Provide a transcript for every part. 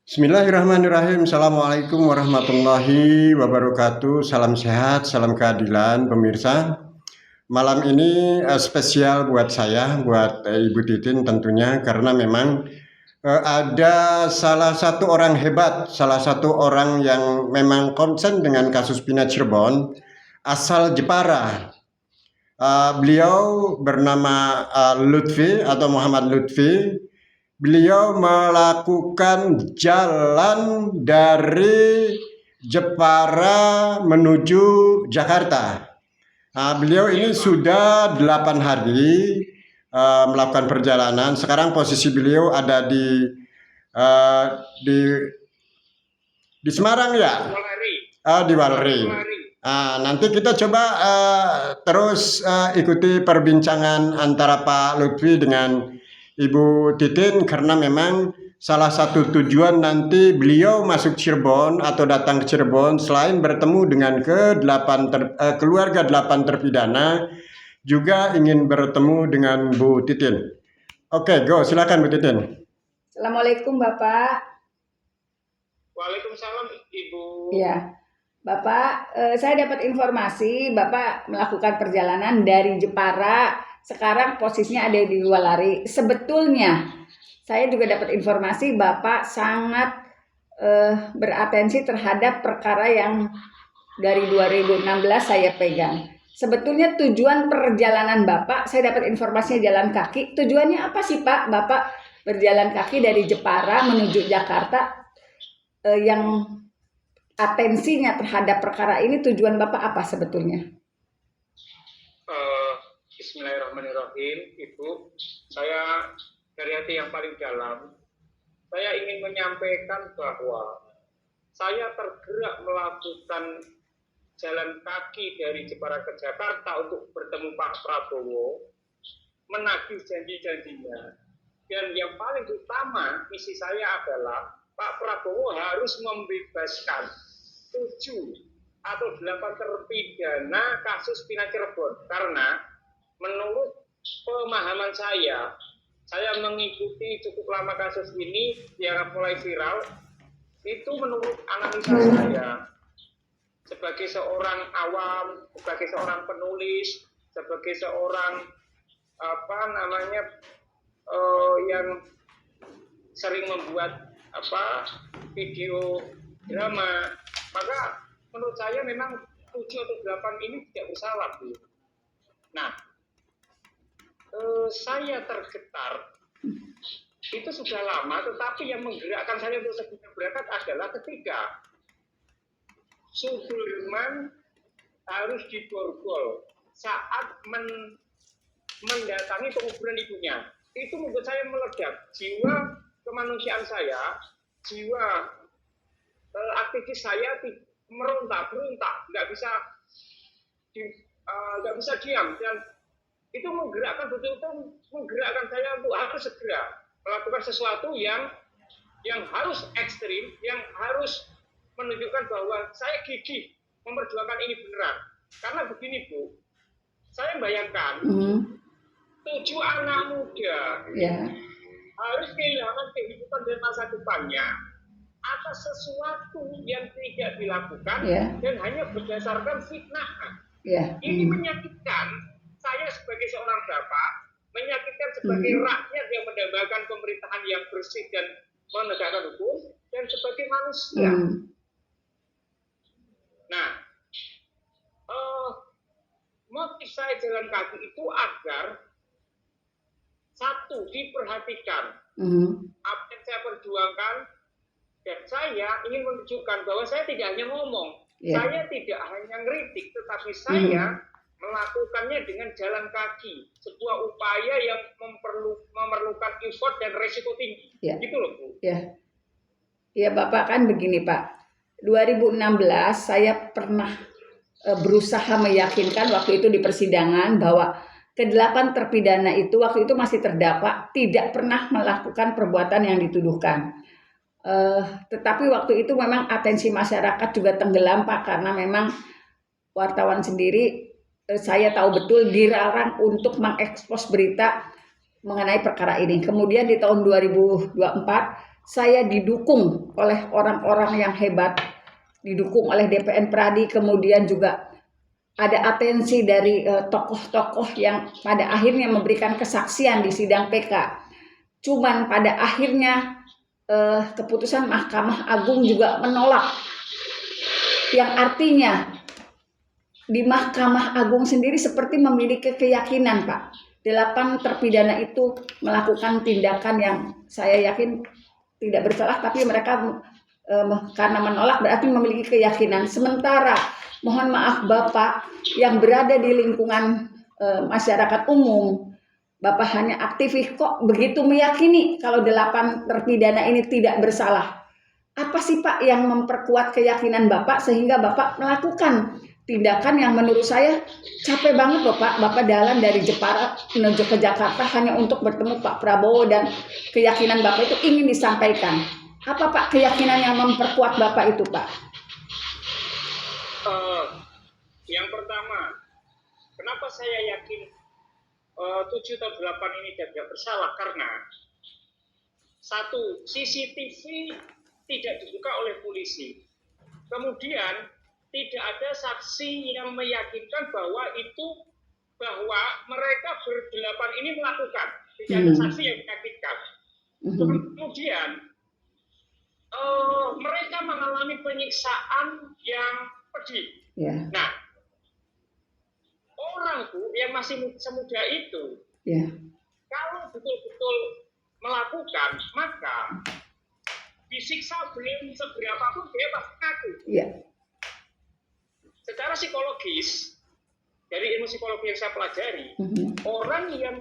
Bismillahirrahmanirrahim. Assalamualaikum warahmatullahi wabarakatuh. Salam sehat, salam keadilan pemirsa. Malam ini spesial buat saya, buat Ibu Titin tentunya, karena memang ada salah satu orang hebat, salah satu orang yang memang konsen dengan kasus Pina Cirebon, asal Jepara. Beliau bernama Lutfi atau Muhammad Lutfi. Beliau melakukan jalan dari Jepara menuju Jakarta. Beliau ini sudah 8 hari melakukan perjalanan. Sekarang posisi beliau ada di Semarang ya, di Walri. Nanti kita coba terus ikuti perbincangan antara Pak Lutfi dengan Ibu Titin, karena memang salah satu tujuan nanti beliau masuk Cirebon atau datang ke Cirebon, selain bertemu dengan keluarga 8 terpidana, juga ingin bertemu dengan Bu Titin. Oke, go, silakan Bu Titin. Assalamualaikum Bapak. Waalaikumsalam Ibu. Ya, Bapak, saya dapat informasi Bapak melakukan perjalanan dari Jepara. Sekarang posisinya ada di Walari. Sebetulnya saya juga dapat informasi Bapak sangat beratensi terhadap perkara yang dari 2016 saya pegang. Sebetulnya tujuan perjalanan Bapak, saya dapat informasinya jalan kaki. Tujuannya apa sih Pak? Bapak berjalan kaki dari Jepara menuju Jakarta, yang atensinya terhadap perkara ini, tujuan Bapak apa sebetulnya? Bismillahirrahmanirrahim, Ibu. Saya dari hati yang paling dalam, saya ingin menyampaikan bahwa saya tergerak melakukan jalan kaki dari Jepara ke Jakarta untuk bertemu Pak Prabowo, menagih janji-janjinya. Dan yang paling utama, misi saya adalah Pak Prabowo harus membebaskan 7 atau 8 terpidana kasus Pina Cirebon. Karena menurut pemahaman saya mengikuti cukup lama kasus ini yang mulai viral, itu menurut analisa saya sebagai seorang awam, sebagai seorang penulis, sebagai seorang yang sering membuat video drama, maka menurut saya memang 7 atau 8 ini tidak bersalah, Bu. Nah, saya tergetar itu sudah lama, tetapi yang menggerakkan saya untuk segera berangkat adalah ketika Sudirman harus diborgol saat mendatangi penguburan ibunya. Itu membuat saya meledak. Jiwa kemanusiaan saya, jiwa aktivis saya berontak, nggak bisa diam, dan itu menggerakkan menggerakkan saya untuk harus segera melakukan sesuatu yang harus ekstrim, yang harus menunjukkan bahwa saya gigih memperjuangkan ini beneran. Karena begini, Bu, saya bayangkan 7 anak muda harus kehilangan kehidupan dan masa depannya atas sesuatu yang tidak dilakukan dan hanya berdasarkan fitnah. Ini menyakitkan saya sebagai seorang bapak, menyakitkan sebagai rakyat yang mendambakan pemerintahan yang bersih dan menegakkan hukum, dan sebagai manusia. Nah, motif saya jalan kaki itu agar satu, diperhatikan apa yang saya perjuangkan, dan saya ingin menunjukkan bahwa saya tidak hanya ngomong, saya tidak hanya ngeritik, tetapi saya melakukannya dengan jalan kaki, sebuah upaya yang memerlukan effort dan resiko tinggi. Gitu loh, Bu. Ya Bapak, kan begini Pak, 2016 saya pernah berusaha meyakinkan waktu itu di persidangan bahwa ke-8 terpidana itu waktu itu masih terdakwa, tidak pernah melakukan perbuatan yang dituduhkan. Tetapi waktu itu memang atensi masyarakat juga tenggelam Pak, karena memang wartawan sendiri, saya tahu betul, dilarang untuk mengekspos berita mengenai perkara ini. Kemudian di tahun 2024 saya didukung oleh orang-orang yang hebat, didukung oleh DPN Pradi, kemudian juga ada atensi dari tokoh-tokoh yang pada akhirnya memberikan kesaksian di sidang PK. Cuman pada akhirnya keputusan Mahkamah Agung juga menolak, yang artinya di Mahkamah Agung sendiri seperti memiliki keyakinan, Pak, 8 terpidana itu melakukan tindakan yang saya yakin tidak bersalah, tapi mereka karena menolak berarti memiliki keyakinan. Sementara mohon maaf Bapak yang berada di lingkungan masyarakat umum, Bapak hanya aktivis, kok begitu meyakini kalau 8 terpidana ini tidak bersalah. Apa sih Pak yang memperkuat keyakinan Bapak sehingga Bapak melakukan tindakan yang menurut saya capek banget loh Pak. Bapak jalan dari Jepara menuju ke Jakarta hanya untuk bertemu Pak Prabowo dan keyakinan Bapak itu ingin disampaikan. Apa Pak keyakinan yang memperkuat Bapak itu Pak? Yang pertama, kenapa saya yakin 7 atau 8 ini tidak bersalah? Karena satu, CCTV tidak dibuka oleh polisi. Kemudian tidak ada saksi yang meyakinkan bahwa mereka berdelapan ini melakukan. Tidak ada saksi yang meyakinkan. Kemudian mereka mengalami penyiksaan yang pedih. Yeah. Nah, orang Bu yang masih semuda itu, kalau betul-betul melakukan, maka disiksa belum seberapa pun dia pasti ngaku. Secara psikologis, dari ilmu psikologi yang saya pelajari, orang yang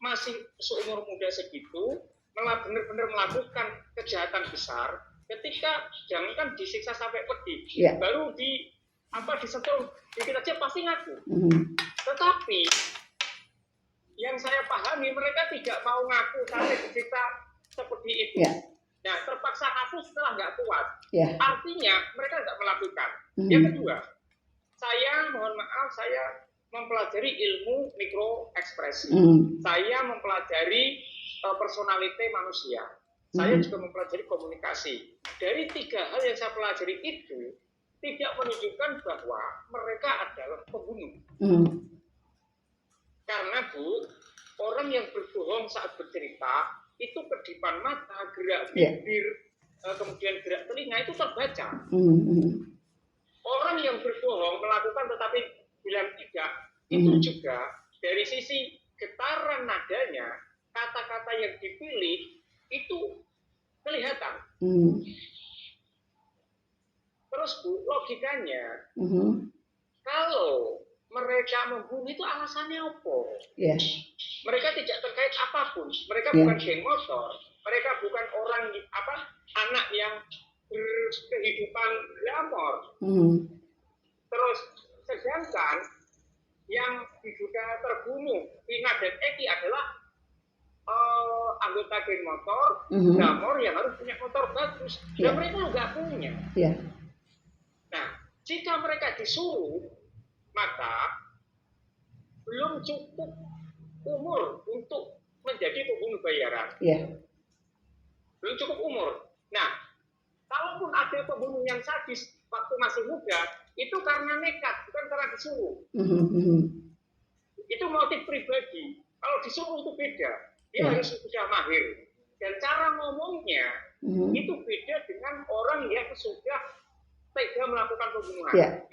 masih seumur muda segitu benar-benar melakukan kejahatan besar, ketika jangankan disiksa sampai pedih, baru disentuh dikit aja pasti ngaku. Tetapi yang saya pahami, mereka tidak mau ngaku sampai disiksa seperti itu. Nah, terpaksa ngaku setelah nggak kuat. Artinya mereka tidak melakukan. Yang kedua, saya mohon maaf, saya mempelajari ilmu mikro ekspresi. Saya mempelajari personality manusia. Saya juga mempelajari komunikasi. Dari 3 hal yang saya pelajari itu tidak menunjukkan bahwa mereka adalah pembunuh. Karena Bu, orang yang berbohong saat bercerita itu kedipan mata, gerak bibir, kemudian gerak telinga itu terbaca. Orang yang berbohong melakukan tetapi bilang tidak, itu juga dari sisi getaran nadanya, kata-kata yang dipilih itu kelihatan. Terus Bu, logikanya, kalau mereka membunuh itu alasannya apa? Mereka tidak terkait apapun. Mereka bukan geng motor. Mereka bukan anak yang berkehidupan glamor. Terus sedangkan yang diduga terbunuh Vina dan Eki adalah anggota geng motor, glamor yang harus punya motor bagus. Dan mereka nggak punya. Nah, jika mereka disuruh, maka belum cukup umur untuk menjadi pembunuh bayaran. Belum cukup umur. Nah, kalaupun ada pembunuh yang sadis waktu masih muda, itu karena nekat, bukan karena disuruh. Itu motif pribadi. Kalau disuruh itu beda. Dia harus sudah mahir. Dan cara ngomongnya itu beda dengan orang yang sudah tega melakukan pembunuhan.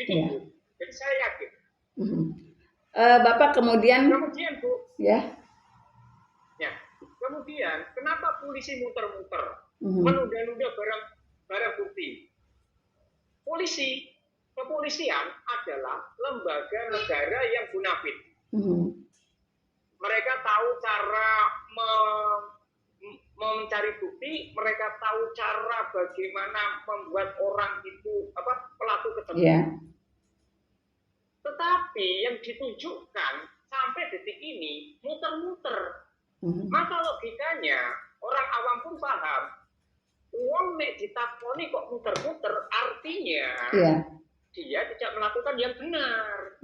Jadi saya yakin. Bapak kemudian Bu, kemudian kenapa polisi muter-muter, menunda-nunda barang bukti? Kepolisian adalah lembaga negara yang bonafit. Mereka tahu cara mencari bukti, mereka tahu cara bagaimana membuat orang itu pelaku ketemu. Tetapi yang ditunjukkan sampai detik ini muter-muter. Maka logikanya orang awam pun paham. Uang nek ditakoni kok muter-muter, artinya dia tidak melakukan yang benar.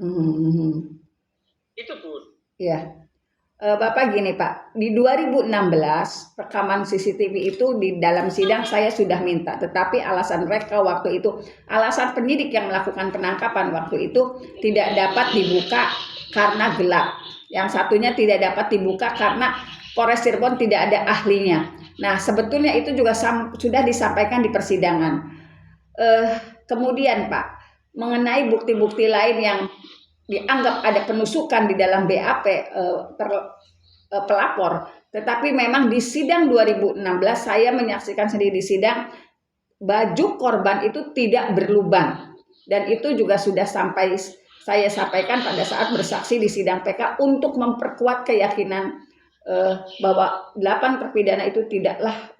Itu Bu. Bapak gini Pak, di 2016 rekaman CCTV itu di dalam sidang saya sudah minta, tetapi alasan mereka waktu itu, alasan penyidik yang melakukan penangkapan waktu itu tidak dapat dibuka karena gelap. Yang satunya tidak dapat dibuka karena Polres Cirebon tidak ada ahlinya. Nah, sebetulnya itu juga sudah disampaikan di persidangan. Kemudian Pak, mengenai bukti-bukti lain yang dianggap ada penusukan di dalam BAP pelapor, tetapi memang di sidang 2016 saya menyaksikan sendiri di sidang baju korban itu tidak berlubang, dan itu juga sudah saya sampaikan pada saat bersaksi di sidang PK untuk memperkuat keyakinan bahwa 8 terpidana itu tidaklah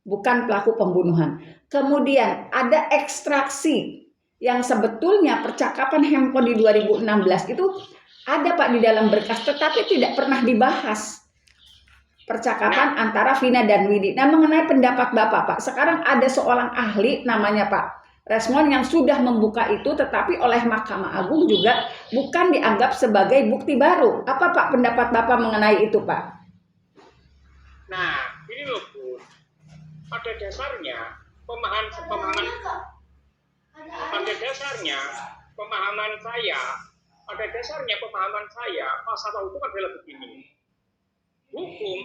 bukan pelaku pembunuhan. Kemudian ada ekstraksi yang sebetulnya percakapan handphone di 2016 itu ada Pak di dalam berkas, tetapi tidak pernah dibahas percakapan antara Vina dan Widi. Nah, mengenai pendapat Bapak Pak, sekarang ada seorang ahli namanya Pak Resmond yang sudah membuka itu, tetapi oleh Mahkamah Agung juga bukan dianggap sebagai bukti baru. Apa Pak pendapat Bapak mengenai itu Pak? Nah, ini loh Bu, pada dasarnya pemahaman saya masalah hukum adalah begini. Hukum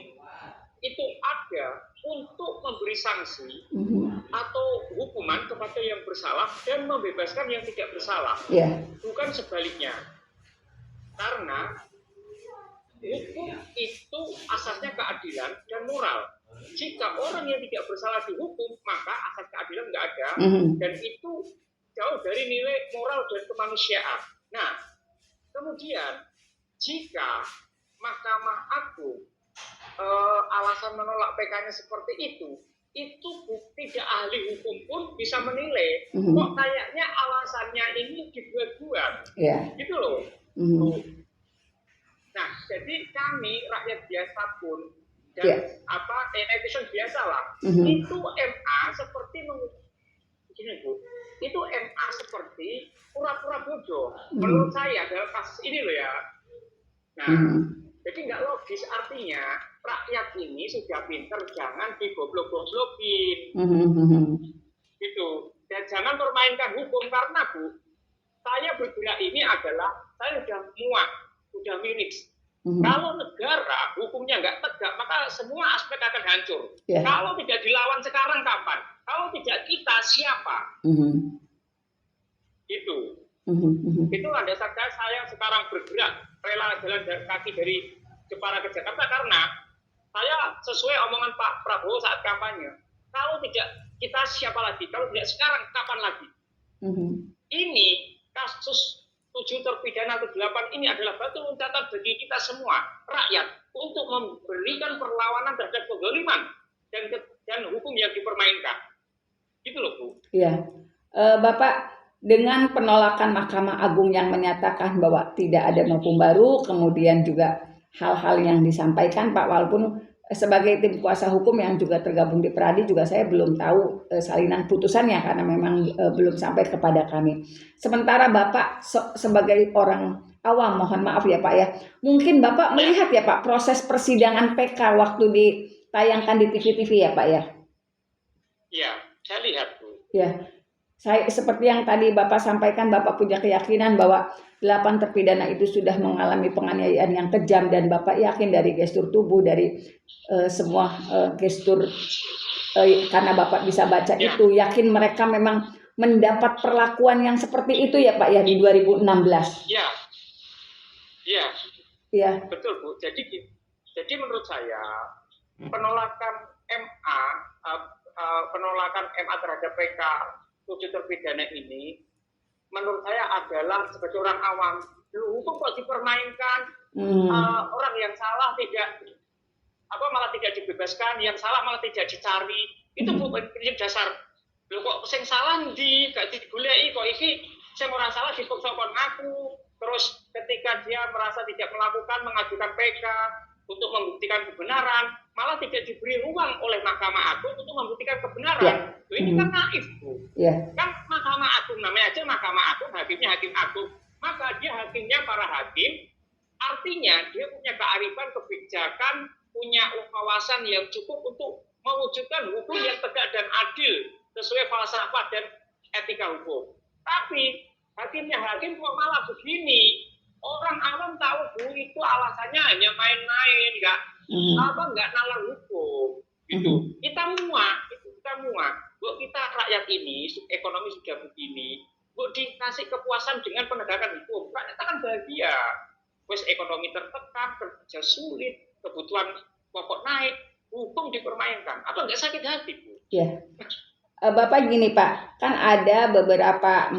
itu ada untuk memberi sanksi atau hukuman kepada yang bersalah dan membebaskan yang tidak bersalah. Bukan sebaliknya. Karena hukum itu asasnya keadilan dan moral. Jika orang yang tidak bersalah dihukum, maka asas keadilan nggak ada, dan itu jauh dari nilai moral dan kemanusiaan. Nah, kemudian jika Mahkamah Agung alasan menolak PK-nya seperti itu tidak ahli hukum pun bisa menilai. Kok kayaknya alasannya ini dibuat-buat, gitu loh. Nah, jadi kami rakyat biasa pun dan netizen biasa lah, itu MA seperti gini Bu, itu MA seperti pura-pura bodoh menurut saya dalam kasus ini loh ya. Nah, jadi nggak logis, artinya rakyat ini sudah pinter, jangan digoblok-goblokin, gitu. Dan jangan permainkan hukum, karena Bu, saya bergerak ini adalah saya sudah muak, sudah miris. Kalau negara hukumnya nggak tegak, maka semua aspek akan hancur. Kalau tidak dilawan sekarang, kapan? Kalau tidak kita, siapa? Itu. Itulah dasar saya sekarang bergerak, rela jalan kaki dari Jepara ke Jakarta, karena saya sesuai omongan Pak Prabowo saat kampanye. Kalau tidak kita, siapa lagi? Kalau tidak sekarang, kapan lagi? Ini kasus 7 terpidana atau 8 ini adalah batu loncatan bagi kita semua, rakyat, untuk memberikan perlawanan terhadap kezaliman dan hukum yang dipermainkan. Gitu loh Bu. Iya. Bapak, dengan penolakan Mahkamah Agung yang menyatakan bahwa tidak ada hukum baru, kemudian juga hal-hal yang disampaikan Pak, walaupun sebagai tim kuasa hukum yang juga tergabung di Peradi juga saya belum tahu salinan putusannya karena memang belum sampai kepada kami. Sementara Bapak sebagai orang awam, mohon maaf ya Pak ya, mungkin Bapak melihat ya Pak proses persidangan PK waktu ditayangkan di TV-TV ya Pak ya? Iya, saya lihat Bu. Ya, saya seperti yang tadi Bapak sampaikan, Bapak punya keyakinan bahwa 8 terpidana itu sudah mengalami penganiayaan yang kejam, dan Bapak yakin dari gestur tubuh, dari semua gestur, karena Bapak bisa baca itu, yakin mereka memang mendapat perlakuan yang seperti itu ya Pak ya di 2016. Iya. Betul Bu. Jadi menurut saya penolakan MA terhadap PK 7 terpidana ini, menurut saya adalah sebagai orang awam, hukum kok dipermainkan, orang yang salah malah tidak dibebaskan, yang salah malah tidak dicari. Itu bukan prinsip dasar. Loh kok sing salah gak digoleki, kok iki sing ora salah dipaksa kon ngaku. Terus ketika dia merasa tidak melakukan, mengajukan PK untuk membuktikan kebenaran, malah tidak diberi ruang oleh Mahkamah Agung untuk membuktikan kebenaran. Ini kan naif Bu. Kan Mahkamah Agung namanya aja Mahkamah Agung, hakimnya hakim agung, maka dia hakimnya para hakim Artinya dia punya kearifan, kebijakan, punya wawasan yang cukup untuk mewujudkan hukum yang tegak dan adil sesuai falsafah dan etika hukum. Tapi hakimnya hakim kok malah begini. Orang awam tahu Bu, itu alasannya hanya main-main, nggak nalar hukum. Gitu. Kita muak. Bu, kita rakyat ini ekonomi sudah begini. Bu, dikasih kepuasan dengan penegakan hukum. Rakyat akan bahagia. Wes ekonomi tertekan, kerja sulit, kebutuhan pokok naik, hukum dipermainkan. Apa nggak sakit hati, Bu? Ya. Bapak gini Pak, kan ada beberapa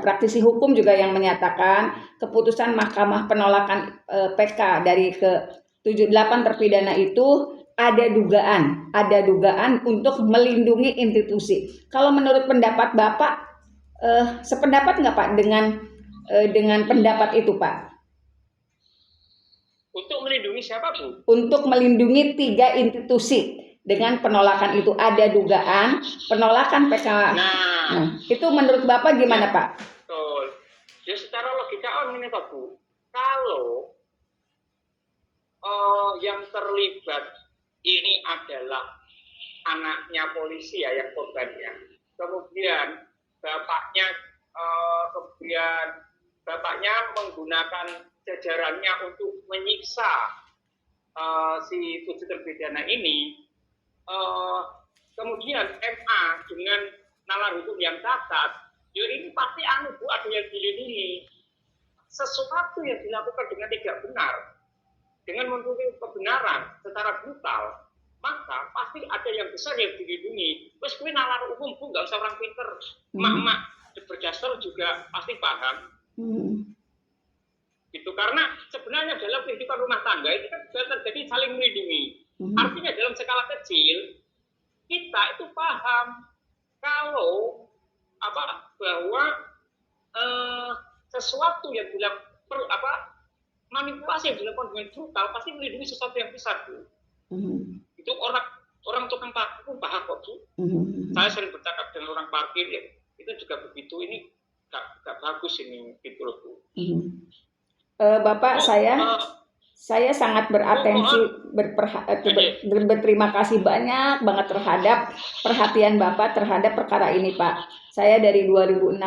praktisi hukum juga yang menyatakan keputusan Mahkamah penolakan PK dari ke-78 terpidana itu ada dugaan untuk melindungi institusi. Kalau menurut pendapat Bapak, sependapat nggak Pak dengan pendapat itu Pak? Untuk melindungi siapa, Bu? Untuk melindungi 3 institusi. Dengan penolakan itu ada dugaan penolakan PK. Nah, itu menurut Bapak gimana, Pak? Betul. Ya secara logika ini Pak Bu, kalau yang terlibat ini adalah anaknya polisi ya yang korbannya, kemudian bapaknya menggunakan jajarannya untuk menyiksa si 7 terpidana ini. Kemudian MA dengan nalar hukum yang cacat, ya ini pasti Bu, ada yang dilindungi. Sesuatu yang dilakukan dengan tidak benar, dengan menutupi kebenaran secara brutal, maka pasti ada yang besar yang dilindungi. Terus kuwi nalar hukum Bu, nggak usah orang pinter, emak-emak berdasar juga pasti paham. Itu karena sebenarnya dalam kehidupan rumah tangga itu kan sudah terjadi saling melindungi. Artinya dalam skala kecil kita itu paham kalau bahwa sesuatu yang manipulasi yang dilakukan dengan brutal pasti melindungi sesuatu yang besar Bu. Itu orang tukang parkir pun paham kok Bu. Saya sering bercakap dengan orang parkir ya, itu juga begitu. Ini gak bagus ini gitu loh Bu. Bapak, saya sangat berterima kasih banyak banget terhadap perhatian Bapak terhadap perkara ini Pak. Saya dari 2016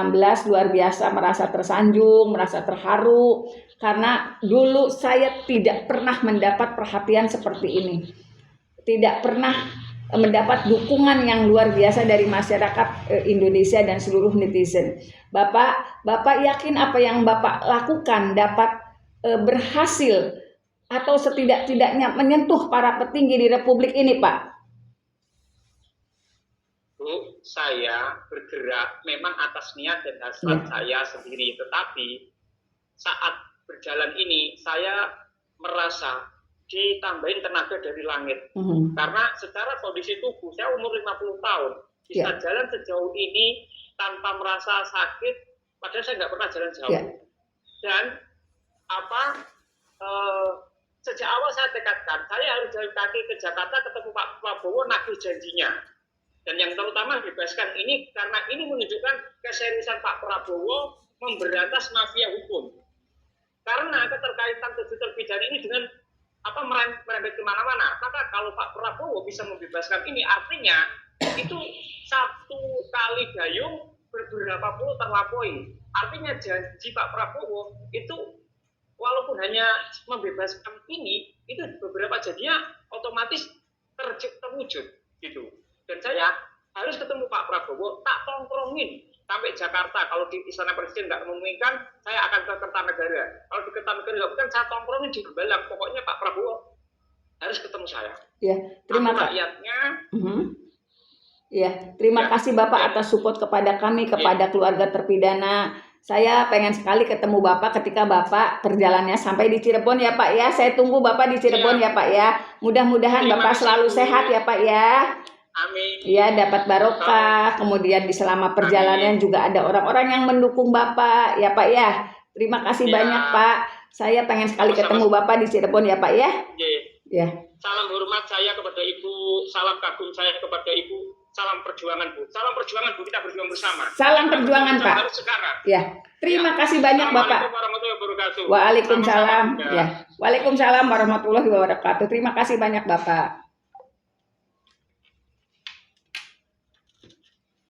luar biasa merasa tersanjung, merasa terharu karena dulu saya tidak pernah mendapat perhatian seperti ini. Tidak pernah mendapat dukungan yang luar biasa dari masyarakat Indonesia dan seluruh netizen. Bapak yakin apa yang Bapak lakukan dapat berhasil atau setidak-tidaknya menyentuh para petinggi di Republik ini, Pak? Bu, saya bergerak memang atas niat dan hasrat saya sendiri, tetapi saat berjalan ini saya merasa ditambahin tenaga dari langit. Karena secara kondisi tubuh saya umur 50 tahun, bisa jalan sejauh ini tanpa merasa sakit, padahal saya nggak pernah jalan jauh. Dan sejak awal saya tekadkan, saya harus jalan kaki ke Jakarta ketemu Pak Prabowo nagih janjinya. Dan yang terutama bebaskan ini karena ini menunjukkan keseriusan Pak Prabowo memberantas mafia hukum. Karena keterkaitan 7 terpidana ini dengan merembet kemana-mana. Maka kalau Pak Prabowo bisa membebaskan ini, artinya itu satu kali gayung beberapa puluh terlampaui. Artinya janji Pak Prabowo itu walaupun hanya membebaskan ini, itu beberapa jadinya otomatis terwujud gitu. Dan saya harus ketemu Pak Prabowo, tak tongkrongin sampai Jakarta. Kalau di Istana Presiden nggak memungkinkan, saya akan ke Kertanegara. Kalau di Kertanegara nggak bukan, saya tongkrongin di Hambalang. Pokoknya Pak Prabowo harus ketemu saya. Ya, terima kasih. Rakyatnya. Ya, terima kasih Bapak atas support kepada kami, kepada keluarga terpidana. Saya pengen sekali ketemu Bapak ketika Bapak perjalanannya sampai di Cirebon ya Pak ya. Saya tunggu Bapak di Cirebon ya Pak ya. Mudah-mudahan Bapak selalu sehat ya Pak ya. Amin. Ya, dapat barokah. Kemudian di selama perjalanan juga ada orang-orang yang mendukung Bapak ya Pak ya. Terima kasih banyak Pak. Saya pengen sekali ketemu Bapak di Cirebon ya Pak ya. Ya. Salam hormat saya kepada Ibu, salam kagum saya kepada Ibu. Salam perjuangan Bu. Salam perjuangan Bu, kita berjuang bersama. Salam perjuangan Pak. Harus sekarang. Ya, terima kasih banyak Bapak. Assalamualaikum warahmatullahi wabarakatuh. Waalaikumsalam. Sama-sama, Bunda. Ya, Waalaikumsalam warahmatullahi wabarakatuh. Terima kasih banyak Bapak.